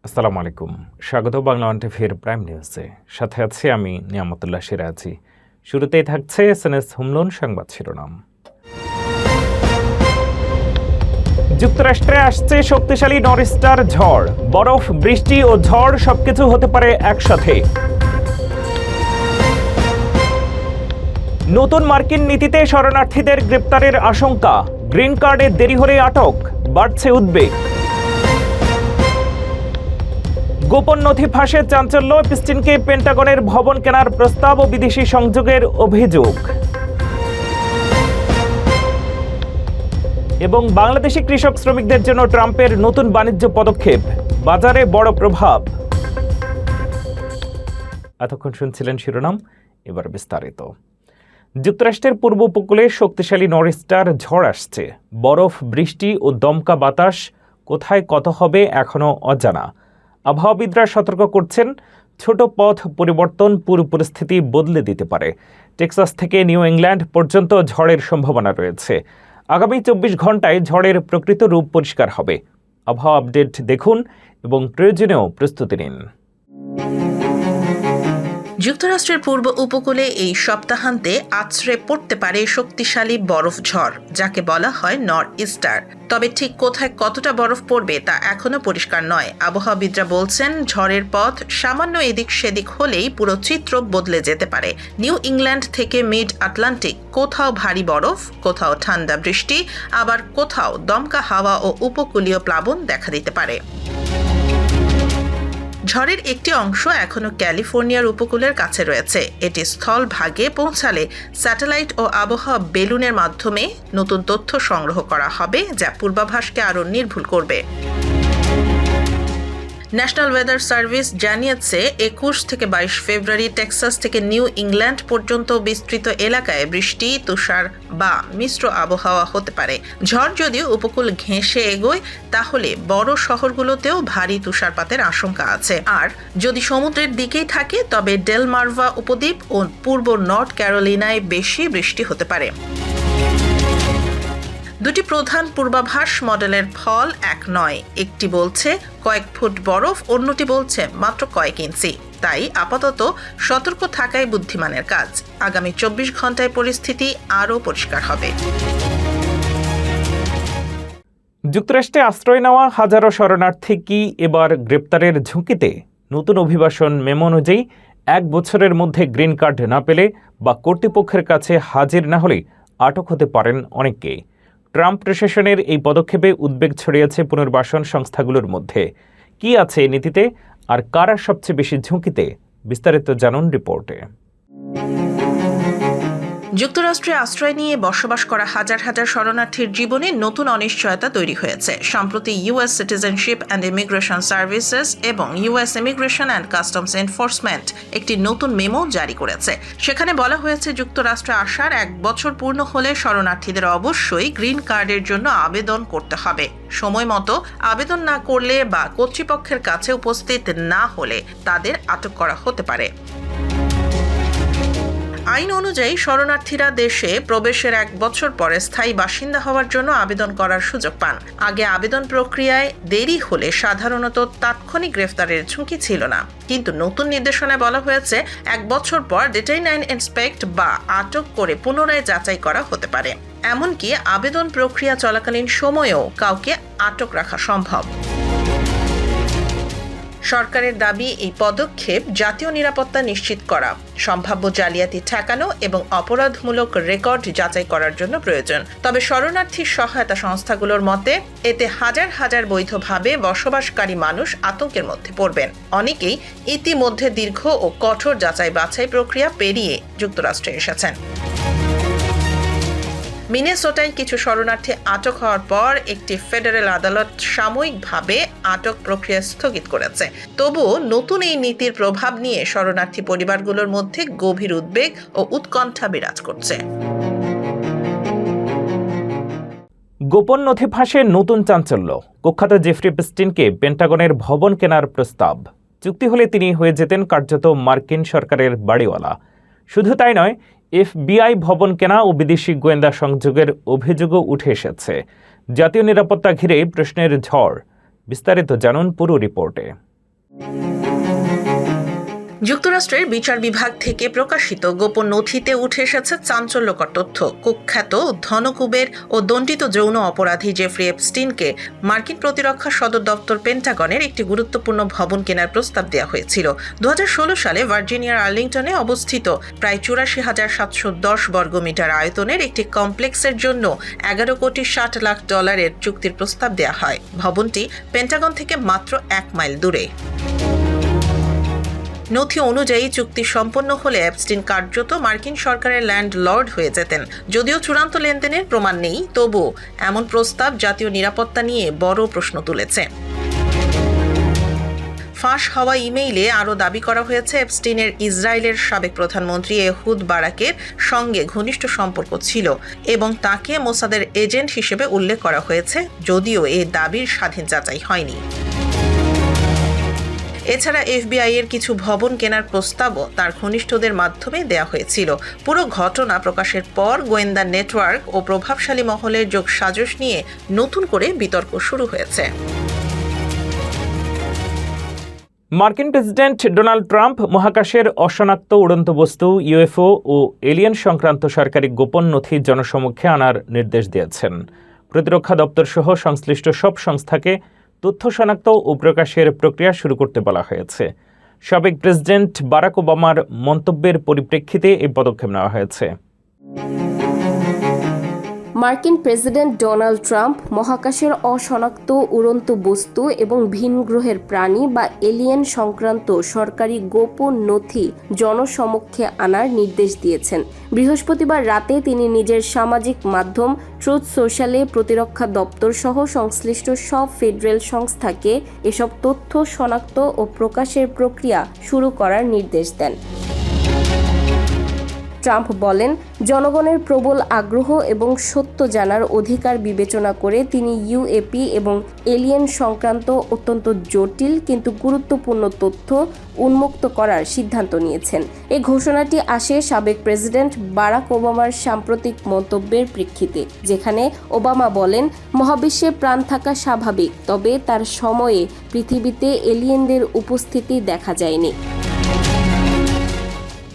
আসসালামু আলাইকুম। স্বাগত বাংলা ওয়ান টিভির প্রাইম নিউজে। সাথে আছি আমি নিয়ামতুল্লাহ সিরাজি। শুরুতেই থাকছে এসএনএস হুমলন সংবাদ শিরোনাম। যুক্তরাষ্ট্রে আসছে শক্তিশালী নরস্টার ঝড়, বরফ, বৃষ্টি ও ঝড় সবকিছু হতে পারে একসাথে। নতুন মার্কিন নীতিতে শরণার্থীদের গ্রেপ্তারের আশঙ্কা, গ্রিন কার্ডে দেরি হলে আটক, বাড়ছে উদ্বেগ। গোপন নথি ফাঁসের চাঞ্চল্য, এপস্টিনকে পেন্টাগনের ভবন কেনার প্রস্তাব ও বিদেশি সংযোগের অভিযোগ। এবং বাংলাদেশি কৃষক শ্রমিকদের জন্য ট্রাম্পের নতুন বাণিজ্য পদক্ষেপ, বাজারে বড় প্রভাব। এতক্ষণ শুনছিলেন শিরোনাম, এবার বিস্তারিত। যুক্তরাষ্ট্রের পূর্ব উপকূলে শক্তিশালী নরস্টার ঝড় আসছে। বরফ, বৃষ্টি ও দমকা বাতাস কোথায় কত হবে এখনও অজানা। আবহাওয়াবিদরা সতর্ক করছেন, ছোট পথ পরিবর্তন পুরো পরিস্থিতি বদলে দিতে পারে। টেক্সাস থেকে নিউ ইংল্যান্ড পর্যন্ত ঝড়ের সম্ভাবনা রয়েছে। আগামী 24 ঘন্টায় ঝড়ের প্রকৃত রূপ পরিষ্কার হবে। আবহাওয়া আপডেট দেখুন এবং প্রয়োজনীয় প্রস্তুতি নিন। যুক্তরাষ্ট্রের পূর্ব উপকূলে এই সপ্তাহান্তে আছড়ে পড়তে পারে শক্তিশালী বরফ ঝড়, যাকে বলা হয় নর্থ ইস্টার। তবে ঠিক কোথায় কতটা বরফ পড়বে তা এখনও পরিষ্কার নয়। আবহাওয়াবিদরা বলছেন, ঝড়ের পথ সামান্য এদিক সেদিক হলেই পুরো চিত্র বদলে যেতে পারে। নিউ ইংল্যান্ড থেকে মিড আটলান্টিক কোথাও ভারী বরফ, কোথাও ঠান্ডা বৃষ্টি, আবার কোথাও দমকা হাওয়া ও উপকূলীয় প্লাবন দেখা দিতে পারে। ঝড়ের একটি অংশ এখনও ক্যালিফোর্নিয়ার উপকূলের কাছে রয়েছে। এটি স্থলভাগে পৌঁছালে স্যাটেলাইট ও আবহাওয়া বেলুনের মাধ্যমে নতুন তথ্য সংগ্রহ করা হবে, যা পূর্বাভাসকে আরও নির্ভুল করবে। ন্যাশনাল ওয়েদার সার্ভিস জানিয়েছে, 21 থেকে 22 ফেব্রুয়ারি টেক্সাস থেকে নিউ ইংল্যান্ড পর্যন্ত বিস্তৃত এলাকায় বৃষ্টি, তুষার বা মিশ্র আবহাওয়া হতে পারে। ঝড় যদি উপকূল ঘেঁষে এগোয়, তাহলে বড় শহরগুলোতেও ভারী তুষারপাতের আশঙ্কা আছে। আর যদি সমুদ্রের দিকেই থাকে, তবে ডেলমার্ভা উপদ্বীপ ও পূর্ব নর্থ ক্যারোলিনায় বেশি বৃষ্টি হতে পারে। দুটি প্রধান পূর্বাভাস মডেলের ফল এক নয়। একটি বলছে কয়েক ফুট বরফ, অন্যটি বলছে মাত্র কয়েক ইঞ্চি। তাই আপাতত সতর্ক থাকাই বুদ্ধিমানের কাজ। আগামী 24 ঘন্টায় পরিস্থিতি আরও পরিষ্কার হবে। যুক্তরাষ্ট্রে আশ্রয় নেওয়া হাজারো শরণার্থী কি এবার গ্রেপ্তারের ঝুঁকিতে? নতুন অভিবাসন মেমো অনুযায়ী 1 বছরের মধ্যে গ্রিন কার্ড না পেলে বা কর্তৃপক্ষের কাছে হাজির না হলে আটক হতে পারেন অনেকেই। ট্রাম্প প্রশাসনের এই পদক্ষেপে উদ্বেগ ছড়িয়েছে পুনর্বাসন সংস্থাগুলোর মধ্যে। কি আছে নীতিতে আর কারা সবচেয়ে বেশি ঝুঁকিতে? বিস্তারিত জানুন রিপোর্টে। যুক্তরাষ্ট্রে আশ্রয় নিয়ে বসবাস করা হাজার হাজার শরণার্থীর জীবনে নতুন অনিশ্চয়তা তৈরি হয়েছে। সম্প্রতি US citizenship and immigration services এবং US immigration and customs enforcement একটি নতুন মেমো জারি করেছে। সেখানে বলা হয়েছে, যুক্তরাষ্ট্রে আসার 1 বছর পূর্ণ হলে শরণার্থীদের অবশ্যই গ্রিন কার্ডের জন্য আবেদন করতে হবে। সময় মতো আবেদন না করলে বা কর্তৃপক্ষের কাছে উপস্থিত না হলে তাদের আটক করা হতে পারে। আইন অনুযায়ী শরণার্থীরা দেশে প্রবেশের 1 বছর পরে স্থায়ী বাসিন্দা হওয়ার জন্য আবেদন করার সুযোগ পান। আগে আবেদন প্রক্রিয়ায় দেরি হলে সাধারণত তাৎক্ষণিক গ্রেফতারের ঝুঁকি ছিল না, কিন্তু নতুন নির্দেশনায় বলা হয়েছে 1 বছর পর ডিটেইন অ্যান্ড ইন্সপেক্ট বা আটক করে পুনরায় যাচাই করা হতে পারে। এমনকি আবেদন প্রক্রিয়া চলাকালীন সময়েও কাউকে আটক রাখা সম্ভব। সরকারের দাবি, এই পদক্ষেপ জাতীয় নিরাপত্তা নিশ্চিত করা, সম্ভাব্য জালিয়াতি ঠেকানো এবং অপরাধমূলক রেকর্ড যাচাই করার জন্য প্রয়োজন। তবে শরণার্থী সহায়তা সংস্থাগুলোর মতে, এতে হাজার হাজার বৈধভাবে বসবাসকারী মানুষ আতঙ্কের মধ্যে পড়বেন। অনেকেই ইতিমধ্যে দীর্ঘ ও কঠোর যাচাই বাছাই প্রক্রিয়া পেরিয়ে যুক্তরাষ্ট্রে এসেছেন। মিনেসোটায় কিছু শরণার্থী আটক হওয়ার পর একটি ফেডারেল আদালত সাময়িকভাবে আটক প্রক্রিয়া স্থগিত করেছে। তবুও নতুন এই নীতির প্রভাব নিয়ে শরণার্থী পরিবারগুলোর মধ্যে গভীর উদ্বেগ ও উৎকণ্ঠা বিরাজ করছে। গোপন নথি ফাঁসে নতুন চাঞ্চল্য, কুখ্যাত জেফরি এপস্টিনকে পেন্টাগনের ভবন কেনার প্রস্তাব। চুক্তি হলে তিনি হয়ে যেতেন কার্যত মার্কিন সরকারের বাড়িওয়ালা। শুধু তাই নয়, এফবিআই ভবন কেনা ও বিদেশি গোয়েন্দা সংযোগের অভিযোগও উঠে এসেছে। জাতীয় নিরাপত্তা ঘিরে প্রশ্নের ঝড়। বিস্তারিত জানুন পুরো রিপোর্টে। যুক্তরাষ্ট্রের বিচার বিভাগ থেকে প্রকাশিত গোপন নথিতে উঠে এসেছে চাঞ্চল্যকর তথ্য। কুখ্যাত ধনকুবের ও দণ্ডিত যৌন অপরাধী জেফ্রি এপস্টিনকে মার্কিন প্রতিরক্ষা সদর দপ্তর পেন্টাগনের একটি গুরুত্বপূর্ণ ভবন কেনার প্রস্তাব দেওয়া হয়েছিল। 2016 সালে ভার্জিনিয়ার আর্লিংটনে অবস্থিত প্রায় 84,710 বর্গমিটার আয়তনের একটি কমপ্লেক্সের জন্য $11,60,00,000 চুক্তির প্রস্তাব দেওয়া হয়। ভবনটি পেন্টাগন থেকে মাত্র 1 মাইল দূরে। নথি অনুযায়ী চুক্তি সম্পন্ন হলে এপস্টিন কার্যত মার্কিন সরকারের ল্যান্ডলর্ড হয়ে যেতেন। যদিও চূড়ান্ত লেনদেনের প্রমাণ নেই, তবু এমন প্রস্তাব জাতীয় নিরাপত্তা নিয়ে বড় প্রশ্ন তুলেছে। ফাঁস হওয়া ইমেইলে আরও দাবি করা হয়েছে এপস্টিনের ইসরায়েলের সাবেক প্রধানমন্ত্রী এহুদ বারাকের সঙ্গে ঘনিষ্ঠ সম্পর্ক ছিল এবং তাকে মোসাদের এজেন্ট হিসেবে উল্লেখ করা হয়েছে, যদিও এ দাবির স্বাধীন যাচাই হয়নি। এছাড়া এফবিআই এর কিছু ভবন কেনার প্রস্তাবও তার ঘনিষ্ঠদের মাধ্যমে দেয়া হয়েছিল। পুরো ঘটনা প্রকাশের পর গোয়েন্দা নেটওয়ার্ক ও প্রভাবশালী মহলের যোগসাজশ নিয়ে নতুন করে বিতর্ক শুরু হয়েছে। মার্কিন প্রেসিডেন্ট ডোনাল্ড ট্রাম্প মহাকাশের অশনাক্ত উড়ন্ত বস্তু ইউএফও ও এলিয়েন সংক্রান্ত সরকারি গোপন নথি জনসমক্ষে আনার নির্দেশ দিয়েছেন। প্রতিরক্ষা দপ্তর সহ সংশ্লিষ্ট সব সংস্থাকে তথ্য শনাক্ত ও প্রকাশের প্রক্রিয়া শুরু করতে বলা হয়েছে। সাবেক প্রেসিডেন্ট বারাক ওবামার মন্তব্যের পরিপ্রেক্ষিতে এই পদক্ষেপ নেওয়া হয়েছে। মার্কিন প্রেসিডেন্ট ডোনাল্ড ট্রাম্প মহাকাশের অশনাক্ত উড়ন্ত বস্তু এবং ভিন গ্রহের প্রাণী বা এলিয়েন সংক্রান্ত সরকারি গোপন নথি জনসমক্ষে আনার নির্দেশ দিয়েছেন। বৃহস্পতিবার রাতে তিনি নিজের সামাজিক মাধ্যম ট্রুথ সোশ্যালে প্রতিরক্ষা দপ্তর সহ সংশ্লিষ্ট সব ফেডারেল সংস্থাকে এসব তথ্য শনাক্ত ও প্রকাশের প্রক্রিয়া শুরু করার নির্দেশ দেন। ট্রাম্প বলেন, জনগণের প্রবল আগ্রহ এবং সত্য জানার অধিকার বিবেচনা করে তিনি ইউএপি এবং এলিয়েন সংক্রান্ত অত্যন্ত জটিল কিন্তু গুরুত্বপূর্ণ তথ্য উন্মুক্ত করার সিদ্ধান্ত নিয়েছেন। এই ঘোষণাটি আসে সাবেক প্রেসিডেন্ট বারাক ওবামার সাম্প্রতিক মন্তব্যের প্রেক্ষিতে, যেখানে ওবামা বলেন, মহাবিশ্বে প্রাণ থাকা স্বাভাবিক, তবে তার সময়ে পৃথিবীতে এলিয়েনদের উপস্থিতি দেখা যায়নি।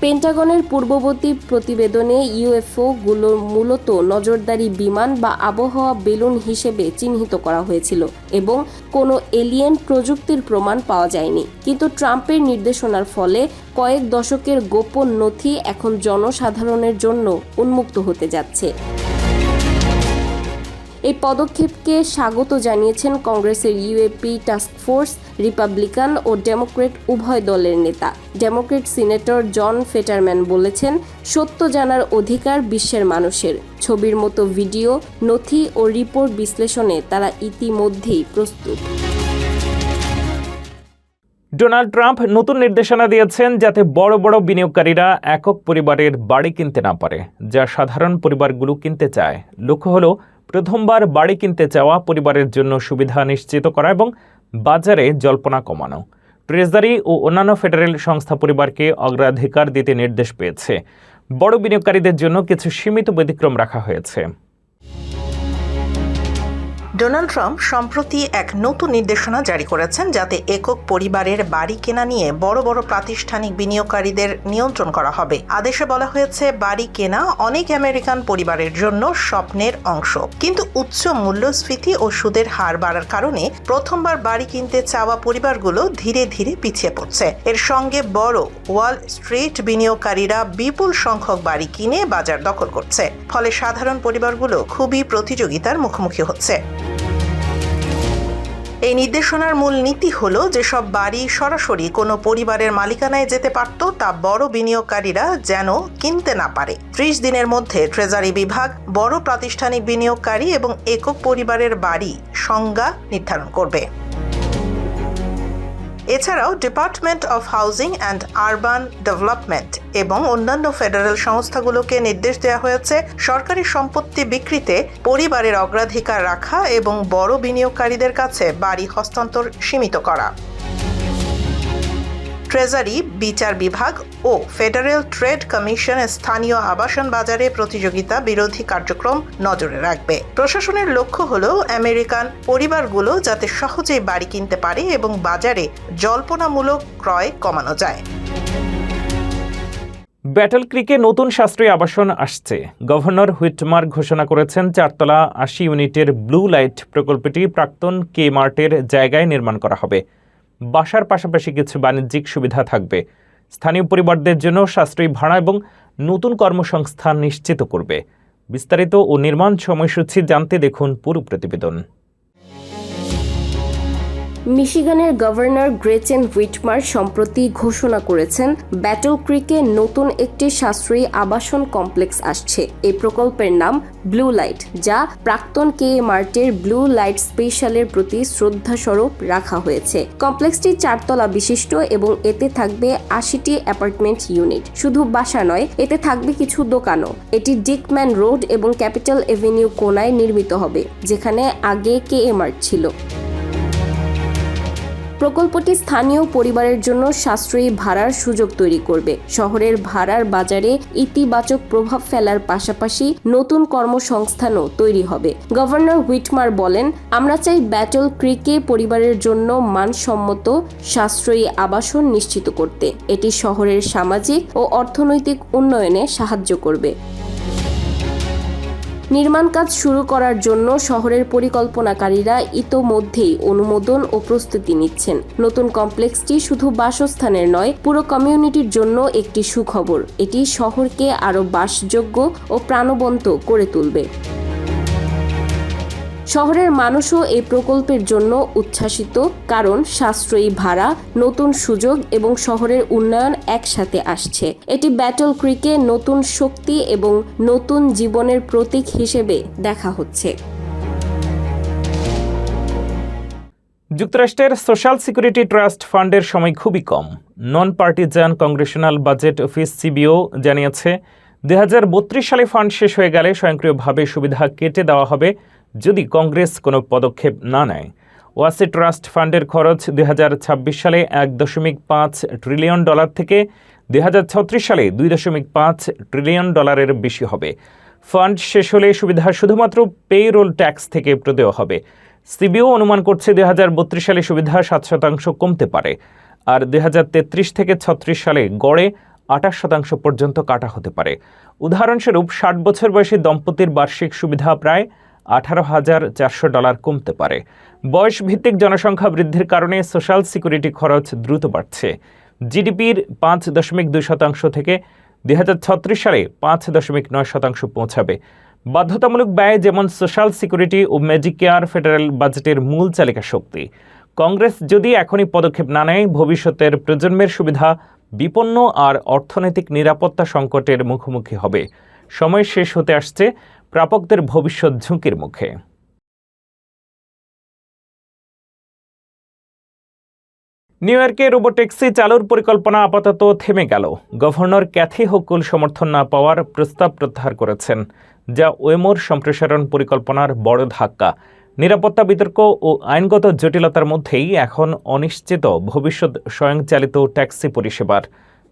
পেন্টাগনের পূর্ববর্তী প্রতিবেদনে ইউএফও-গুলো মূলত নজরদারি বিমান বা আবহাওয়া বেলুন হিসেবে চিহ্নিত করা হয়েছিল এবং কোনো এলিয়েন প্রযুক্তির প্রমাণ পাওয়া যায়নি। কিন্তু ট্রাম্পের নির্দেশনার ফলে কয়েক দশকের গোপন নথি এখন জনসাধারণের জন্য উন্মুক্ত হতে যাচ্ছে। এই পদক্ষেপকে স্বাগত জানিয়েছেন কংগ্রেসের ইউএপি টাস্ক ফোর্স, রিপাবলিকান ও ডেমোক্রেট উভয় দলের নেতা। ডেমোক্রেট সিনেটর জন ফেটারম্যান বলেছেন, সত্য জানার অধিকার বিশ্বের মানুষের। ছবির মতো ভিডিও, নথি ও রিপোর্ট বিশ্লেষণে তারা ইতিমধ্যেই প্রস্তুত। ডোনাল্ড ট্রাম্প নতুন নির্দেশনা দিয়েছেন যাতে বড় বড় বিনিয়োগকারীরা একক পরিবারের বাড়ি কিনতে না পারে, যা সাধারণ পরিবারগুলো কিনতে চায়। লক্ষ্য হলো প্রথমবার বাড়ি কিনতে চাওয়া পরিবারের জন্য সুবিধা নিশ্চিত করা এবং বাজারে জল্পনা কমানো। ট্রেজারি ও অন্যান্য ফেডারেল সংস্থা পরিবারকে অগ্রাধিকার দিতে নির্দেশ পেয়েছে। বড় বিনিয়োগকারীদের জন্য কিছু সীমিত ব্যতিক্রম রাখা হয়েছে। ডোনাল্ড ট্রাম্প সম্প্রতি এক নতুন নির্দেশনা জারি করেছেন যাতে একক পরিবারের বাড়ি কেনা নিয়ে বড় বড় প্রাতিষ্ঠানিক বিনিয়োগকারীদের নিয়ন্ত্রণ করা হবে। আদেশে বলা হয়েছে, বাড়ি কেনা অনেক আমেরিকান পরিবারের জন্য স্বপ্নের অংশ, কিন্তু উচ্চ মূল্যস্ফীতি ও সুদের হার বাড়ার কারণে প্রথমবার বাড়ি কিনতে চাওয়া পরিবারগুলো ধীরে ধীরে পিছিয়ে পড়ছে। এর সঙ্গে বড় ওয়াল স্ট্রিট বিনিয়োগকারীরা বিপুল সংখ্যক বাড়ি কিনে বাজার দখল করছে, ফলে সাধারণ পরিবারগুলো খুবই প্রতিযোগিতার মুখোমুখি হচ্ছে। এই নির্দেশনার মূল নীতি হলো, যেসব বাড়ি সরাসরি কোনো পরিবারের মালিকানায় যেতে পারত তা বড় বিনিয়োগকারীরা যেন কিনতে না পারে। 30 দিনের মধ্যে ট্রেজারি বিভাগ বড় প্রাতিষ্ঠানিক বিনিয়োগকারী এবং একক পরিবারের বাড়ি সংজ্ঞা নির্ধারণ করবে। এছাড়াও department of housing and urban development এবং অন্যান্য ফেডারেল সংস্থাগুলোকে নির্দেশ দেওয়া হয়েছে সরকারি সম্পত্তি বিক্রিতে পরিবারের অগ্রাধিকার রাখা এবং বড় বিনিয়োগকারীদের কাছে বাড়ি হস্তান্তর সীমিত করা। ট্রেজারি, বিচার বিভাগ ও ফেডারেল ট্রেড কমিশন স্থানীয় আবাসন বাজারে প্রতিযোগিতা বিরোধী কার্যক্রম নজরে রাখবে। প্রশাসনের লক্ষ্য হলো আমেরিকান পরিবারগুলো যাতে সহজেই বাড়ি কিনতে পারে এবং বাজারে জল্পনামূলক ক্রয় কমানো যায়। ব্যাটল ক্রিকে নতুন সাশ্রয়ী আবাসন আসছে। গভর্নর হুইটমার ঘোষণা করেছেন 4 তলা 80 ইউনিটের ব্লু লাইট প্রকল্পটি প্রাক্তন কে মার্টের জায়গায় নির্মাণ করা হবে। বাসার পাশাপাশি কিছু বাণিজ্যিক সুবিধা থাকবে। স্থানীয় পরিবারদের জন্য সাশ্রয়ী ভাড়া এবং নতুন কর্মসংস্থান নিশ্চিত করবে। বিস্তারিত ও নির্মাণ সময়সূচি জানতে দেখুন পুরো প্রতিবেদন। মিশিগানের গভর্নর গ্রেচেন হুইটমার সম্প্রতি ঘোষণা করেছেন ব্যাটল ক্রিকে নতুন একটি সাশ্রয়ী আবাসন কমপ্লেক্স আসছে। এই প্রকল্পের নাম ব্লু লাইট, যা প্রাক্তন কে মার্টের ব্লু লাইট স্পেশালের প্রতি শ্রদ্ধাস্বরূপ রাখা হয়েছে। কমপ্লেক্সটি 4 তলা বিশিষ্ট এবং এতে থাকবে 80টি অ্যাপার্টমেন্ট ইউনিট। শুধু বাসা নয়, এতে থাকবে কিছু দোকানও। এটি ডিকম্যান রোড এবং ক্যাপিটাল এভিনিউ কোনায় নির্মিত হবে, যেখানে আগে কে মার্ট ছিল। প্রকল্পটি স্থানীয় পরিবারের জন্য সাশ্রয়ী ভাড়ার সুযোগ তৈরি করবে, শহরের ভাড়ার বাজারে ইতিবাচক প্রভাব ফেলার পাশাপাশি নতুন কর্মসংস্থানও তৈরি হবে। গভর্নর হুইটমার বলেন, আমরা চাই ব্যাটল ক্রিকে পরিবারের জন্য মানসম্মত সাশ্রয়ী আবাসন নিশ্চিত করতে। এটি শহরের সামাজিক ও অর্থনৈতিক উন্নয়নে সাহায্য করবে। নির্মাণ কাজ শুরু করার জন্য শহরের পরিকল্পনাকারীরা ইতোমধ্যেই অনুমোদন ও প্রস্তুতি নিচ্ছেন। নতুন কমপ্লেক্সটি শুধু বাসস্থানের নয়, পুরো কমিউনিটির জন্য একটি সুখবর। এটি শহরকে আরও বাসযোগ্য ও প্রাণবন্ত করে তুলবে। শহরের মানুষও এই প্রকল্পের জন্য উচ্ছ্বাসিত, কারণ সাশ্রয়ী ভাড়া, নতুন সুযোগ এবং শহরের উন্নয়ন একসাথে আসছে। এটি ব্যাটল ক্রিকে নতুন শক্তি এবং নতুন জীবনের প্রতীক হিসেবে দেখা হচ্ছে। যুক্তরাষ্ট্রের সোশ্যাল সিকিউরিটি ট্রাস্ট ফান্ডের সময় খুবই কম। নন পার্টিজান কংগ্রেশনাল বাজেট অফিস সিবিও জানিয়েছে 2032 সালে ফান্ড শেষ হয়ে গেলে স্বয়ংক্রিয়ভাবে সুবিধা কেটে দেওয়া হবে যদি কংগ্রেস কোনো পদক্ষেপ না নেয়। ওয়াসি ট্রাস্ট ফান্ডের খরচ 2026 সালে $1.5 ট্রিলিয়ন থেকে 2036 সালে $2.5 ট্রিলিয়ন বেশি হবে। ফান্ড শেষ হলে সুবিধা শুধুমাত্র পেরোল ট্যাক্স থেকে প্রদেয় হবে। সিবিও অনুমান করছে 2032 সালে সুবিধা 7% কমতে পারে, আর 2033 থেকে 36 সালে গড়ে 28% পর্যন্ত কাটা হতে পারে। উদাহরণস্বরূপ 60 বছর বয়সী দম্পতির বার্ষিক সুবিধা প্রায় $18,400 কমতে পারে। বয়স ভিত্তিক জনসংখ্যা বৃদ্ধির কারণে সোশ্যাল সিকিউরিটি খরচ দ্রুত বাড়ছে। জিডিপির 5.2% থেকে 2036 সালে 5.9% পৌঁছাবে। বাধ্যতামূলক ব্যয় যেমন সোশ্যাল সিকিউরিটি ও মেডিকেয়ার ফেডারেল বাজেটের মূল চালিকা শক্তি। কংগ্রেস যদি এখনই পদক্ষেপ না নেয়, ভবিষ্যতের প্রজন্মের সুবিধা বিপন্ন আর অর্থনৈতিক নিরাপত্তা সংকটের মুখোমুখি হবে। সময় শেষ হতে আসছে, প্রাপকদের ভবিষ্যৎ ঝুঁকির মুখে। নিউ ইয়র্কে রোবোট্যাক্সি চালুর পরিকল্পনা আপাতত থেমে গেল। গভর্নর ক্যাথি হোকুল সমর্থন না পাওয়ার প্রস্তাব প্রত্যাহার করেছেন, যা ওয়েমোর সম্প্রসারণ পরিকল্পনার বড় ধাক্কা। নিরাপত্তা বিতর্ক ও আইনগত জটিলতার মধ্যেই এখন অনিশ্চিত ভবিষ্যৎ স্বয়ংচালিত ট্যাক্সি পরিষেবার।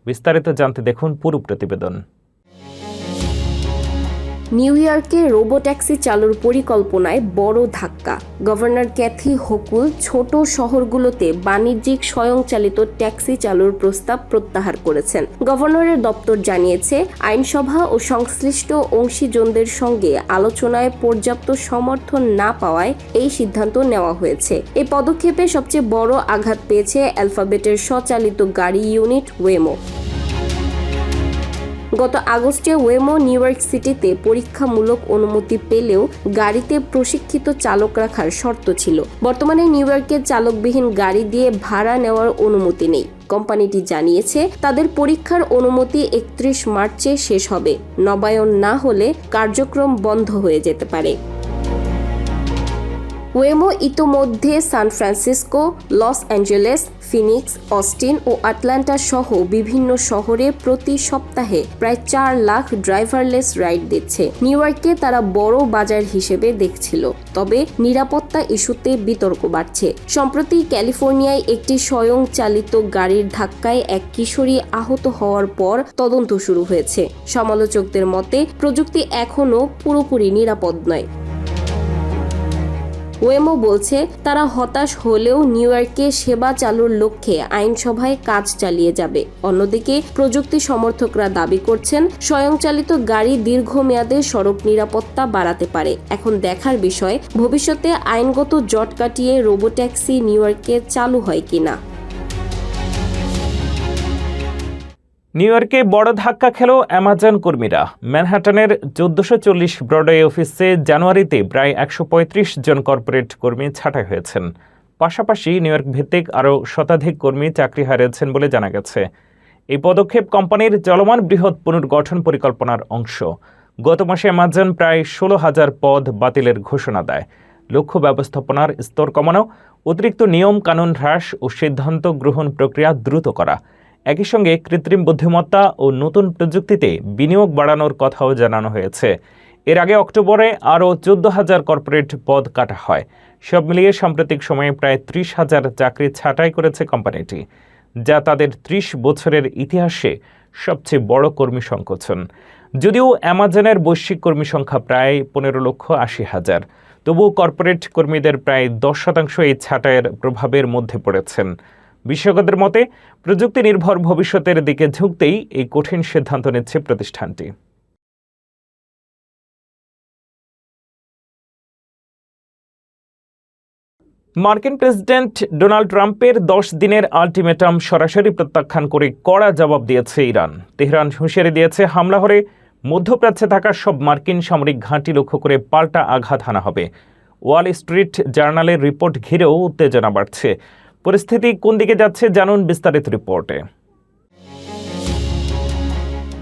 বিস্তারিত জানতে দেখুন পুরো প্রতিবেদন। নিউ ইয়র্কে রোবোট্যাক্সি চালুর পরিকল্পনায় বড় ধাক্কা। গভর্নর ক্যাথি হোকুল ছোট শহরগুলোতে বাণিজ্যিক স্বয়ংচালিত ট্যাক্সি চালুর প্রস্তাব প্রত্যাহার করেছেন। গভর্নরের দপ্তর জানিয়েছে, আইনসভা ও সংশ্লিষ্ট অংশীজনদের সঙ্গে আলোচনায় পর্যাপ্ত সমর্থন না পাওয়ায় এই সিদ্ধান্ত নেওয়া হয়েছে। এই পদক্ষেপে সবচেয়ে বড় আঘাত পেয়েছে অ্যালফাবেটের স্বচালিত গাড়ি ইউনিট ওয়েমো। গত আগস্টে ওয়েমো নিউ ইয়র্ক সিটিতে পরীক্ষামূলক অনুমতি পেলেও গাড়িতে প্রশিক্ষিত চালক রাখার শর্ত ছিল। বর্তমানে নিউ ইয়র্কে চালকবিহীন গাড়ি দিয়ে ভাড়া নেওয়ার অনুমতি নেই। কোম্পানিটি জানিয়েছে, তাদের পরীক্ষার অনুমতি 31 মার্চে শেষ হবে। নবায়ন না হলে কার্যক্রম বন্ধ হয়ে যেতে পারে। ওয়েমো ইতোমধ্যে San Francisco, Los Angeles, Phoenix, Austin ও আটলান্টা সহ বিভিন্ন শহরে প্রতি সপ্তাহে প্রায় 4 লাখ ড্রাইভারলেস রাইড দিচ্ছে। নিউ ইয়র্ককে তারা বড় বাজার হিসেবে দেখছিল, তবে নিরাপত্তা ইস্যুতে বিতর্ক বাড়ছে। সম্প্রতি ক্যালিফোর্নিয়ায় একটি স্বয়ংচালিত গাড়ির ধাক্কায় এক কিশোরী আহত হওয়ার পর তদন্ত শুরু হয়েছে। সমালোচকদের মতে প্রযুক্তি এখনও পুরোপুরি নিরাপদ নয়। ওয়েমো বলছে তারা হতাশ হলেও নিউ ইয়র্কে সেবা চালুর লক্ষ্যে আইনসভায় কাজ চালিয়ে যাবে। অন্যদিকে প্রযুক্তি সমর্থকরা দাবি করছেন স্বয়ংচালিত গাড়ি দীর্ঘমেয়াদে সড়ক নিরাপত্তা বাড়াতে পারে। এখন দেখার বিষয় ভবিষ্যতে আইনগত জট কাটিয়ে রোবোট্যাক্সি নিউ ইয়র্কে চালু হয় কিনা। নিউ ইয়র্কে বড় ধাক্কা খেল অ্যামাজন কর্মীরা। ম্যানহাটনের 1440 ব্রডওয়ে অফিসে জানুয়ারিতে প্রায় 135 জন কর্পোরেট কর্মী ছাঁটাই হয়েছেন। পাশাপাশি নিউ ইয়র্ক ভিত্তিক আরও শতাধিক কর্মী চাকরি হারিয়েছেন বলে জানা গেছে। এই পদক্ষেপ কোম্পানির চলমান বৃহৎ পুনর্গঠন পরিকল্পনার অংশ। গত মাসে অ্যামাজন প্রায় 16,000 পদ বাতিলের ঘোষণা দেয়। লক্ষ্য ব্যবস্থাপনার স্তর কমানো, অতিরিক্ত নিয়ম কানুন হ্রাস ও সিদ্ধান্ত গ্রহণ প্রক্রিয়া দ্রুত করা। একই সঙ্গে কৃত্রিম বুদ্ধিমত্তা ও নতুন প্রযুক্তিতে বিনিয়োগ বাড়ানোর কথাও জানানো হয়েছে। এর আগে অক্টোবরে আরও 14,000 কর্পোরেট পদ কাটা হয়। সব মিলিয়ে সাম্প্রতিক সময়ে প্রায় 30,000 চাকরি ছাঁটাই করেছে কোম্পানিটি, যা তাদের 30 বছরের ইতিহাসে সবচেয়ে বড় কর্মী সংকোচন। যদিও অ্যামাজনের বৈশ্বিক কর্মী সংখ্যা প্রায় 15,80,000, তবুও কর্পোরেট কর্মীদের প্রায় 10% এই ছাঁটাইয়ের প্রভাবের মধ্যে পড়েছেন। বিশেষজ্ঞদের মতে প্রযুক্তি নির্ভর ভবিষ্যতের দিকে ঝুঁকতেই এই কঠিন সিদ্ধান্ত নিচ্ছে প্রতিষ্ঠানটি। মার্কিন প্রেসিডেন্ট ডোনাল্ড ট্রাম্পের 10 দিনের আল্টিমেটাম সরাসরি প্রত্যাখ্যান করে কড়া জবাব দিয়েছে ইরান। তেহরান হুঁশিয়ারি দিয়েছে হামলা হলে মধ্যপ্রাচ্যে থাকা সব মার্কিন সামরিক ঘাঁটি লক্ষ্য করে পাল্টা আঘাত হানা হবে। ওয়াল স্ট্রিট জার্নালের রিপোর্ট ঘিরেও উত্তেজনা বাড়ছে। পরিস্থিতি কোন দিকে যাচ্ছে জানুন বিস্তারিত রিপোর্টে।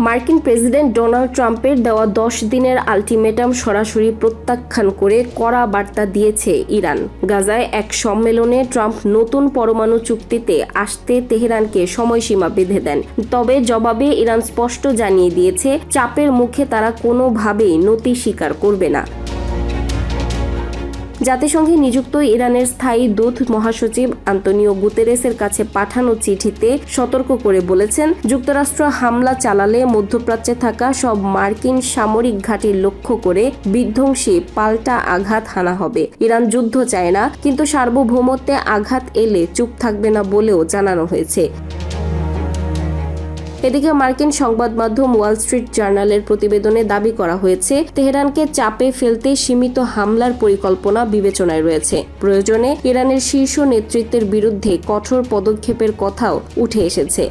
মার্কিন প্রেসিডেন্ট ডোনাল্ড ট্রাম্পের দেওয়া 10 দিনের আল্টিমেটাম সরাসরি প্রত্যাখ্যান করে কড়া বার্তা দিয়েছে ইরান। গাজায় এক সম্মেলনে ট্রাম্প নতুন পরমাণু চুক্তিতে আসতে তেহরানকে সময়সীমা বেঁধে দেন। তবে জবাবে ইরান স্পষ্ট জানিয়ে দিয়েছে চাপের মুখে তারা কোনোভাবেই নতি স্বীকার করবে না। জাতিসংঘে নিযুক্ত ইরানের স্থায়ী দূত মহাসচিব আন্তোনিও গুতেরেসের কাছে পাঠানো চিঠিতে সতর্ক করে বলেছেন, যুক্তরাষ্ট্র হামলা চালালে মধ্যপ্রাচ্যে থাকা সব মার্কিন সামরিক ঘাঁটি লক্ষ্য করে বিধ্বংসী পাল্টা আঘাত হানা হবে। ইরান যুদ্ধ চায় না, কিন্তু সার্বভৌমত্বে আঘাত এলে চুপ থাকবে না বলেও জানানো হয়েছে। এদিকে মার্কিন সংবাদ মাধ্যম ওয়াল স্ট্রিট জার্নালের প্রতিবেদনে দাবি করা হয়েছে তেহরানকে চাপে ফেলতে সীমিত হামলার পরিকল্পনা বিবেচনায় রয়েছে। প্রয়োজনে ইরানের শীর্ষ নেতৃত্বের বিরুদ্ধে কঠোর পদক্ষেপের কথাও উঠে এসেছে।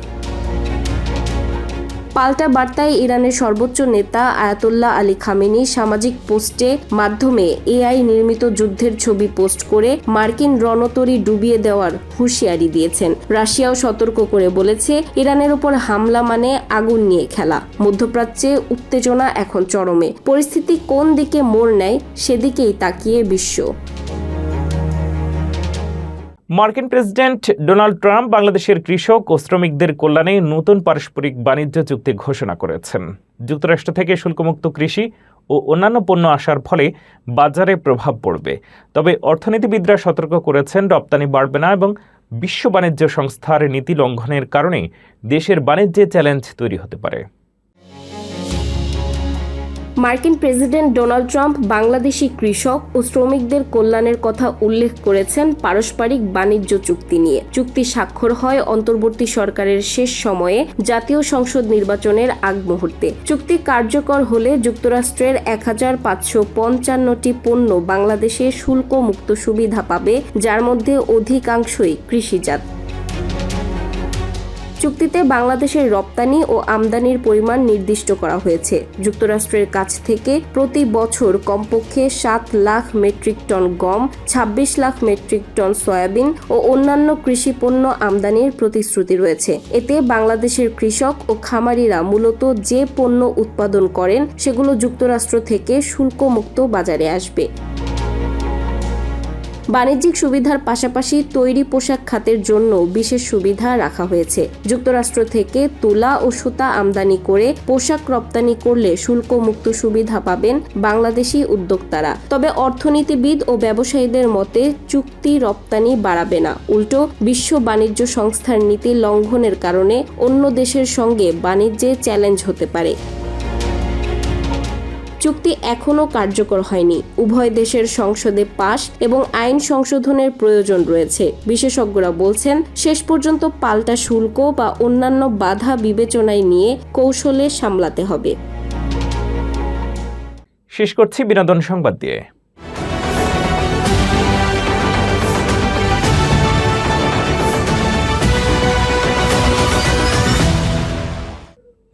পাল্টা বার্তায় ইরানের সর্বোচ্চ নেতা আয়াতুল্লাহ আলী খামেনি সামাজিক পোস্টে মাধ্যমে এআই নির্মিত যুদ্ধের ছবি পোস্ট করে মার্কিন রণতরী ডুবিয়ে দেওয়ার হুঁশিয়ারি দিয়েছেন। রাশিয়াও সতর্ক করে বলেছে ইরানের উপর হামলা মানে আগুন নিয়ে খেলা। মধ্যপ্রাচ্যে উত্তেজনা এখন চরমে। পরিস্থিতি কোন দিকে মোড় নেয় সেদিকেই তাকিয়ে বিশ্ব। মার্কিন প্রেসিডেন্ট ডোনাল্ড ট্রাম্প বাংলাদেশের কৃষক ও শ্রমিকদের কল্যাণে নতুন পারস্পরিক বাণিজ্য চুক্তি ঘোষণা করেছেন। যুক্তরাষ্ট্র থেকে শুল্কমুক্ত কৃষি ও অন্যান্য পণ্য আসার ফলে বাজারে প্রভাব পড়বে। তবে অর্থনীতিবিদরা সতর্ক করেছেন রপ্তানি বাড়বে না এবং বিশ্ব বাণিজ্য সংস্থার নীতি লঙ্ঘনের কারণে দেশের বাণিজ্যে চ্যালেঞ্জ তৈরি হতে পারে। মার্কিন প্রেসিডেন্ট ডোনাল্ড ট্রাম্প বাংলাদেশি কৃষক ও শ্রমিকদের কল্যাণের কথা উল্লেখ করেছেন পারস্পরিক বাণিজ্য চুক্তি নিয়ে। চুক্তি স্বাক্ষর হয় অন্তর্বর্তী সরকারের শেষ সময়ে জাতীয় সংসদ নির্বাচনের আগ মুহূর্তে। চুক্তি কার্যকর হলে যুক্তরাষ্ট্রের 1555টি পণ্য বাংলাদেশে শুল্ক মুক্ত সুবিধা পাবে, যার মধ্যে অধিকাংশই কৃষিজাত। চুক্তিতে বাংলাদেশের রপ্তানি ও আমদানির পরিমাণ নির্দিষ্ট করা হয়েছে। যুক্তরাষ্ট্রের কাছ থেকে প্রতি বছর কমপক্ষে 7 লাখ মেট্রিক টন গম, 26 লাখ মেট্রিক টন সয়াবিন ও অন্যান্য কৃষি পণ্য আমদানির প্রতিশ্রুতি রয়েছে। এতে বাংলাদেশের কৃষক ও খামারিরা মূলত যে পণ্য উৎপাদন করেন সেগুলো যুক্তরাষ্ট্র থেকে শুল্কমুক্ত বাজারে আসবে। বাণিজ্যিক সুবিধার পাশাপাশি তৈরি পোশাক খাতের জন্য বিশেষ সুবিধা রাখা হয়েছে। যুক্তরাষ্ট্র থেকে তুলা ও সুতা আমদানি করে পোশাক রপ্তানি করলে শুল্ক মুক্ত সুবিধা পাবেন বাংলাদেশি উদ্যোক্তারা। তবে অর্থনীতিবিদ ও ব্যবসায়ীদের মতে চুক্তি রপ্তানি বাড়াবে না, উল্টো বিশ্ব বাণিজ্য সংস্থার নীতি লঙ্ঘনের কারণে অন্য দেশের সঙ্গে বাণিজ্যে চ্যালেঞ্জ হতে পারে। চুক্তি এখনও কার্যকর হয়নি। উভয় দেশের সংসদে পাস এবং আইন সংশোধনের প্রয়োজন রয়েছে। বিশেষজ্ঞরা বলছেন, শেষ পর্যন্ত পাল্টা শুল্ক বা অন্যান্য বাধা বিবেচনায় নিয়ে কৌশলে সামলাতে হবে। শেষ করছি বিনোদন সংবাদ দিয়ে।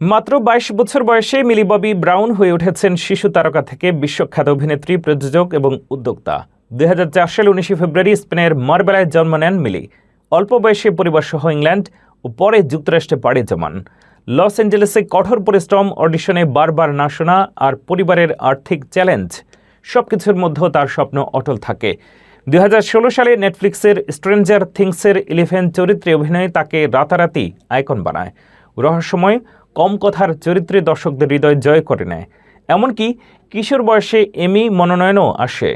মাত্র 22 বছর বয়সে মিলি ববি ব্রাউন হয়ে উঠেছেন শিশু তারকা থেকে বিশ্বখ্যাত অভিনেত্রী, প্রযোজক এবং উদ্যোক্তা। 2004 সালে 19 ফেব্রুয়ারি স্পেনের মারবেলায় জন্ম নেন মিলি। অল্প বয়সে পরিবারসহ ইংল্যান্ড ও পরে যুক্তরাষ্ট্রে পাড়ি জমান। লস অ্যাঞ্জেলেসে কঠোর পরিশ্রম, অডিশনে বারবার না শোনা আর পরিবারের আর্থিক চ্যালেঞ্জ সবকিছুর মধ্যেও তার স্বপ্ন অটল থাকে। 2016 সালে নেটফ্লিক্সের স্ট্রেঞ্জার থিংসের 11 চরিত্রে অভিনয় তাকে রাতারাতি আইকন বানায়। রহস্যময়, কম কথার চরিত্রে দর্শকদের হৃদয় জয় করে নেয়। এমনকি কিশোর বয়সে এমি মনোনয়নও আসে।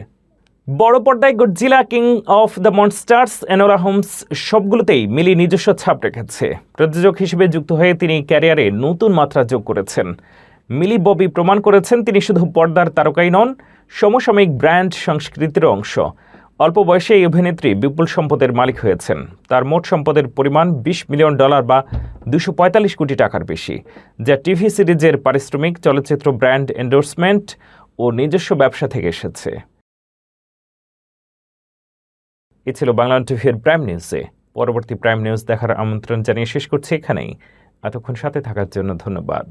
বড় পর্দায় Godzilla, King of the Monsters, Enola Holmes সবগুলোতেই মিলি নিজস্ব ছাপ রেখেছে। প্রযোজক হিসেবে যুক্ত হয়ে তিনি ক্যারিয়ারে নতুন মাত্রা যোগ করেছেন। মিলি ববি প্রমাণ করেছেন তিনি শুধু পর্দার তারকাই নন, সমসাময়িক ব্র্যান্ড সংস্কৃতির অংশ। অল্প বয়সে এই অভিনেত্রী বিপুল সম্পদের মালিক হয়েছেন। তার মোট সম্পদের পরিমাণ $20 মিলিয়ন বা 245 কোটি টাকার বেশি, যা টিভি সিরিজের পারিশ্রমিক, চলচ্চিত্র ব্র্যান্ড এন্ডোর্সমেন্ট ও নিজস্ব ব্যবসা থেকে এসেছে। এ ছিল বাংলাদেশ টিভির প্রাইম নিউজে। পরবর্তী প্রাইম নিউজ দেখার আমন্ত্রণ জানিয়ে শেষ করছি এখানেই। এতক্ষণ সাথে থাকার জন্য ধন্যবাদ।